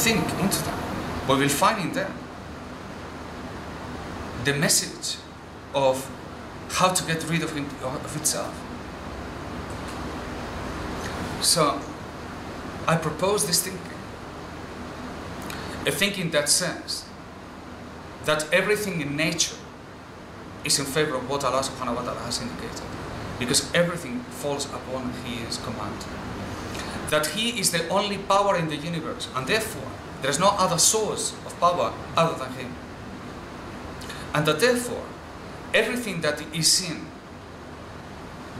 think into them, we will find in them the message of how to get rid of itself. So I propose this thinking, a thinking that says that everything in nature is in favor of what Allah subhanahu wa ta'ala has indicated, because everything falls upon His command. That He is the only power in the universe, and therefore there is no other source of power other than Him. And that therefore everything that is sin,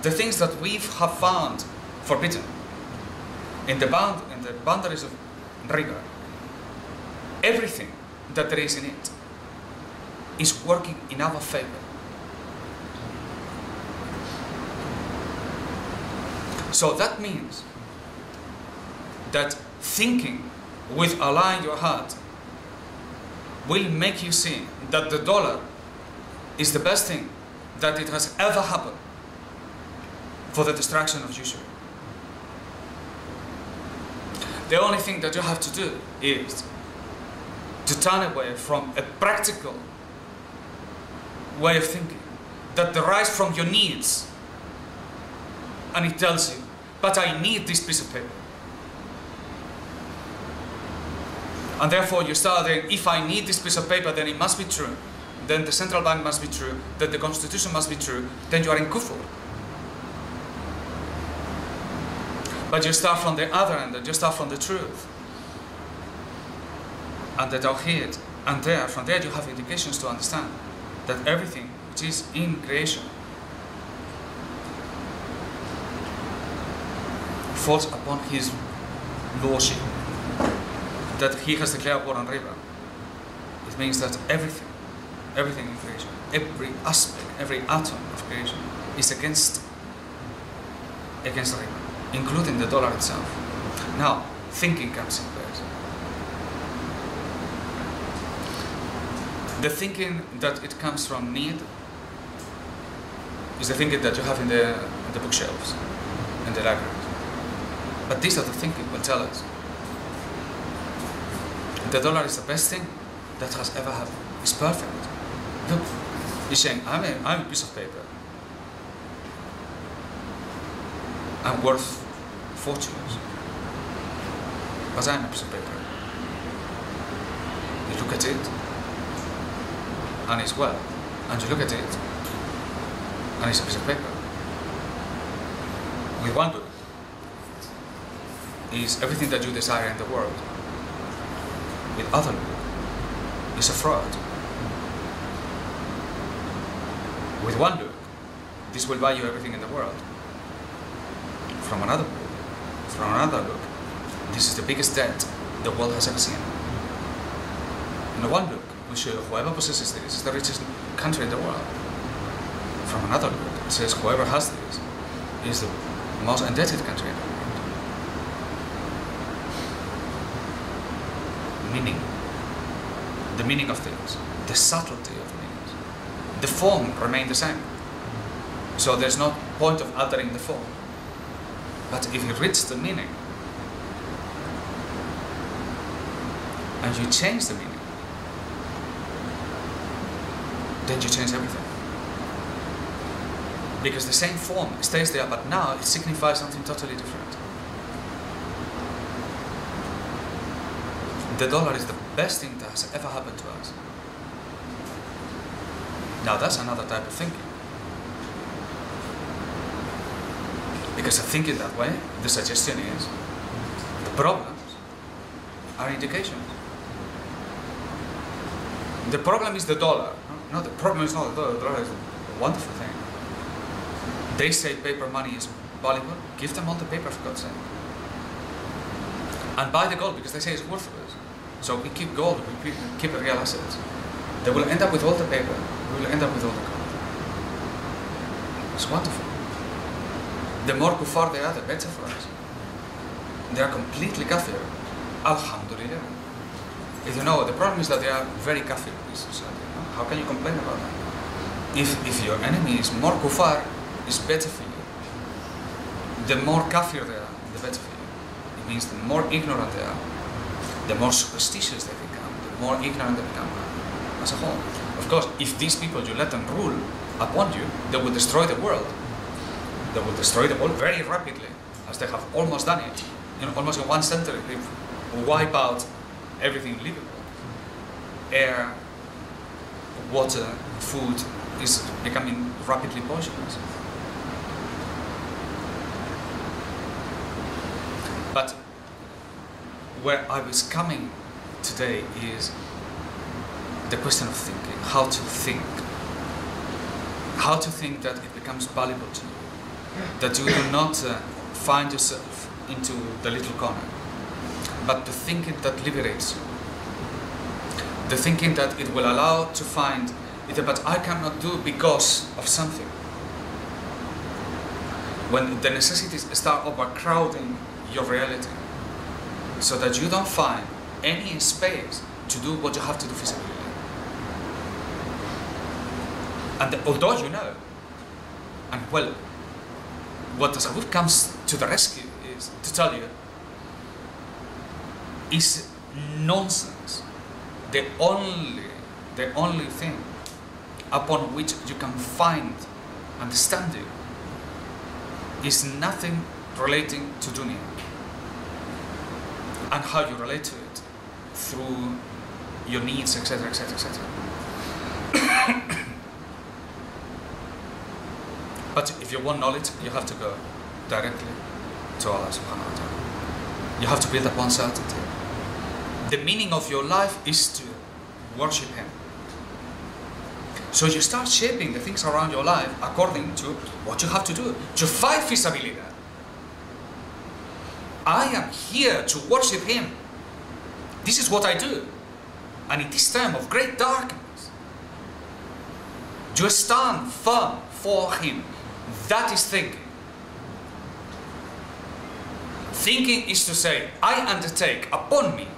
the things that we have found forbidden in the boundaries of riba, everything that there is in it is working in our favor. So that means that thinking with Allah in your heart will make you see that the dollar is the best thing that it has ever happened for the destruction of usury. The only thing that you have to do is to turn away from a practical way of thinking that derives from your needs, and it tells you, but I need this piece of paper. And therefore you start saying, if I need this piece of paper, then it must be true. Then the central bank must be true. Then the constitution must be true. Then you are in kufr. But you start from the other end, and you start from the truth. And the tawheed. And from there you have indications to understand that everything which is in creation falls upon His lordship, that He has declared war on riba. It means that everything in creation, every aspect, every atom of creation is against riba, including the dollar itself. Now, thinking comes in place. The thinking that it comes from need is the thinking that you have in the bookshelves, in the libraries. But this other thinking will tell us the dollar is the best thing that has ever happened. It's perfect. Look, he's saying, I'm a piece of paper. I'm worth fortunes. But I'm a piece of paper. You look at it, and it's well. And you look at it, and it's a piece of paper. With one look, is everything that you desire in the world. With other look, is a fraud. With one look, this will buy you everything in the world. From another look, this is the biggest debt the world has ever seen. In one look, we show whoever possesses this is the richest country in the world. From another look, it says whoever has this is the most indebted country in the world. Meaning, the meaning of things, the subtlety of meanings. The form remains the same. So there's no point of altering the form. But if you reach the meaning, and you change the meaning, then you change everything. Because the same form stays there, but now it signifies something totally different. The dollar is the best thing that has ever happened to us. Now that's another type of thinking. Because of thinking that way, the suggestion is the problems are indications. The problem is the dollar. No, the problem is not the dollar. The dollar is a wonderful thing. They say paper money is valuable. Give them all the paper, for God's sake. And buy the gold, because they say it's worthless. So we keep gold, we keep the real assets. They will end up with all the paper. We will end up with all the gold. It's wonderful. The more kuffar they are, the better for us. They are completely kafir. Alhamdulillah. If you know, the problem is that they are very kafir in this society. How can you complain about that? If your enemy is more kuffar, it's better for you. The more kafir they are, the better for you. It means the more ignorant they are, the more superstitious they become, the more ignorant they become as a whole. Of course, if these people, you let them rule upon you, they will destroy the world. They will destroy the world very rapidly, as they have almost done it. Almost in 1 century, they wipe out everything livable. Air, water, food is becoming rapidly poisonous. But where I was coming today is the question of thinking, how to think. How to think that it becomes valuable to you, that you do not find yourself into the little corner, but the thinking that liberates you, the thinking that it will allow to find it, but I cannot do because of something. When the necessities start overcrowding your reality, so that you don't find any space to do what you have to do physically. And although you know, and well, what the Tasawwuf comes to the rescue is to tell you is nonsense. The only thing upon which you can find understanding is nothing relating to dunya and how you relate to it through your needs, etc., etc., etc. But if you want knowledge, you have to go directly to Allah subhanahu wa ta'ala. You have to build up one certainty. The meaning of your life is to worship Him. So you start shaping the things around your life according to what you have to do. To fight fisabilillah. I am here to worship Him. This is what I do. And in this time of great darkness, you stand firm for Him. That is thinking. Thinking is to say, I undertake upon me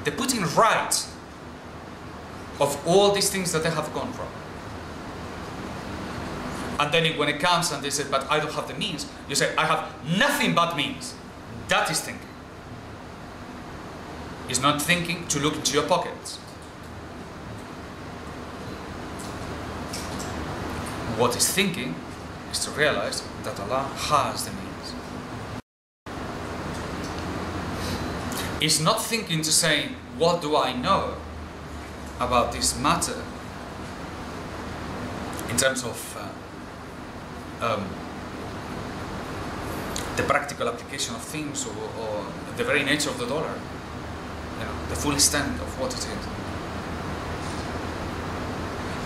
the putting right of all these things that I have gone from. And then when it comes and they say, but I don't have the means, you say, I have nothing but means. That is thinking. It's not thinking to look into your pockets. What is thinking is to realize that Allah has the means. It's not thinking to say, what do I know about this matter in terms of the practical application of things or the very nature of the dollar, the full extent of what it is.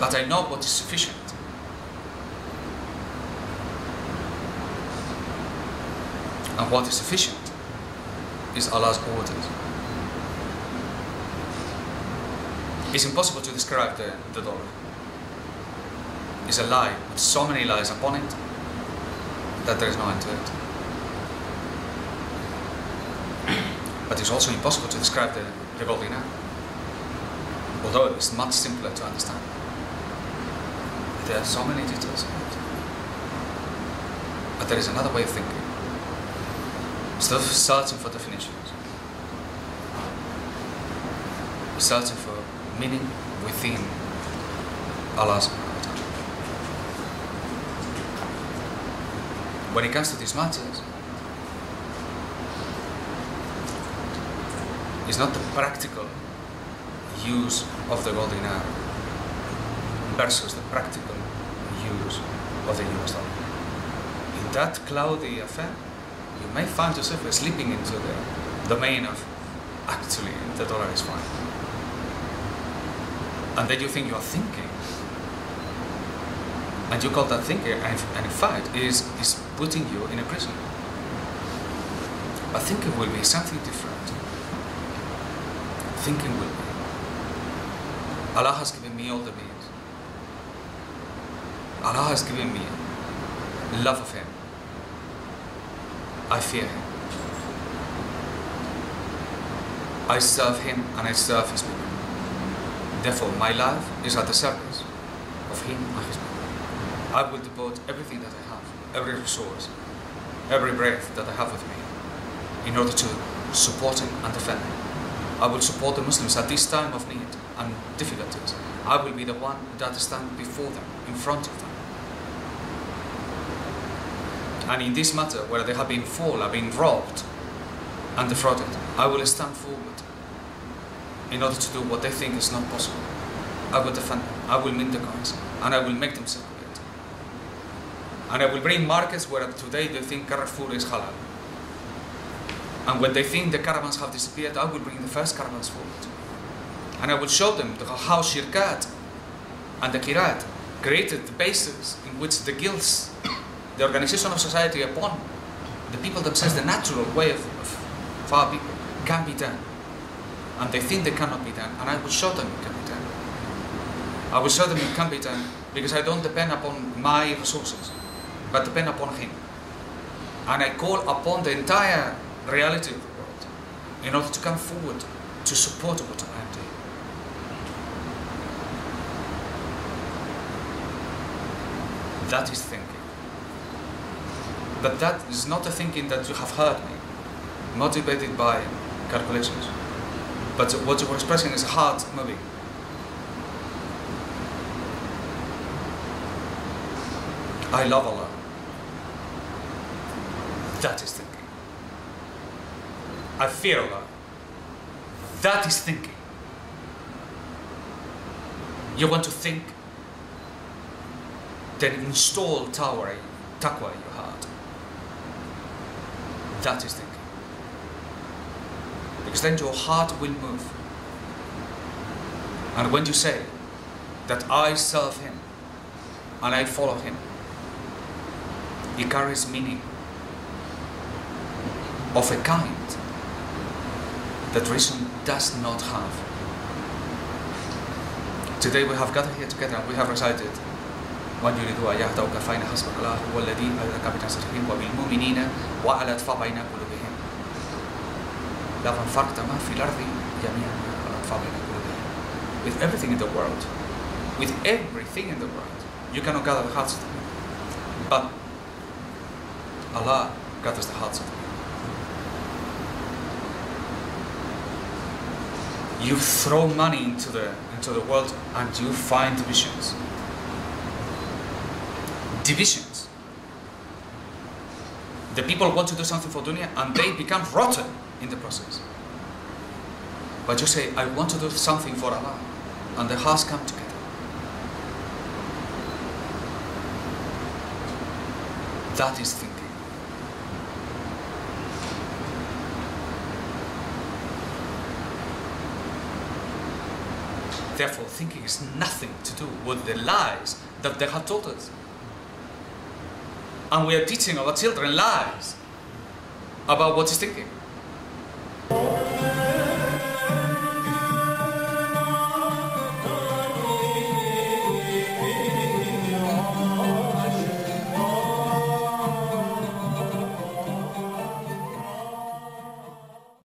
But I know what is sufficient. And what is sufficient is Allah's orders. It's impossible to describe the dollar. It's a lie with so many lies upon it that there is no end to it. But it's also impossible to describe the gold dinar, although it's much simpler to understand. There are so many details in it. But there is another way of thinking. Instead of searching for definitions, searching for meaning within Allah's. When it comes to these matters, it's not the practical use of the gold dinar versus the practical use of the US dollar. In that cloudy affair, you may find yourself slipping into the domain of actually the dollar is fine. And then you think you are thinking. And you call that thinking, and in fact, is putting you in a prison. But thinking will be something different. Thinking will be. Allah has given me all the means. Allah has given me love of Him. I fear Him. I serve Him and I serve His people. Therefore, my life is at the service of Him and His people. I will devote everything that I have, every resource, every breath that I have with me, in order to support Him and defend Him. I will support the Muslims at this time of need and difficulties. I will be the one that stands before them, in front of them. And in this matter, where they have been fallen, have been robbed and defrauded, I will stand forward in order to do what they think is not possible. I will defend them, I will mint the coins, and I will make them circulate. And I will bring markets where today they think Carrefour is halal. And when they think the caravans have disappeared, I will bring the first caravans forward. And I will show them how shirkat and the kirat created the basis in which the guilds, the organization of society upon the people themselves, the natural way of our people, can be done. And they think they cannot be done, and I will show them it can be done. I will show them it can be done because I don't depend upon my resources, but depend upon Him. And I call upon the entire reality of the world in order to come forward to support what I am doing. That is thinking. But that is not a thinking that you have heard me, motivated by calculations. But what you are expressing is heart moving. I love Allah. That is thinking. I fear Allah. That is thinking. You want to think? Then install taqwa in your heart. That is thinking. Because then your heart will move. And when you say that I serve Him and I follow Him, it carries meaning of a kind that reason does not have. Today we have gathered here together and we have recited وَأَنْ يُرِدُوا أَنْ يَهْدَوْكَ فَإِنَّ حَسْبَكَ اللَّهُ هُوَ الَّذِي أَيَّدَكَ بِنَصْرِهِ وَبِالْمُؤْمِنِينَ وَأَلَفَ بَيْنَ قُلُوبِهِمْ لَوْ أَنْفَقْتَ مَا فِي الْأَرْضِ جَمِيعًا وَأَلَفَ بَيْنَ قُلُوبِهِمْ. With everything in the world, you cannot gather the hearts of the people. But Allah gathers the hearts of the people. You throw money into the world and you find divisions. Divisions. The people want to do something for dunya and they become rotten in the process. But you say, I want to do something for Allah, and the hearts come together. That is thinking. Therefore, thinking is nothing to do with the lies that they have taught us. And we are teaching our children lies about what is thinking.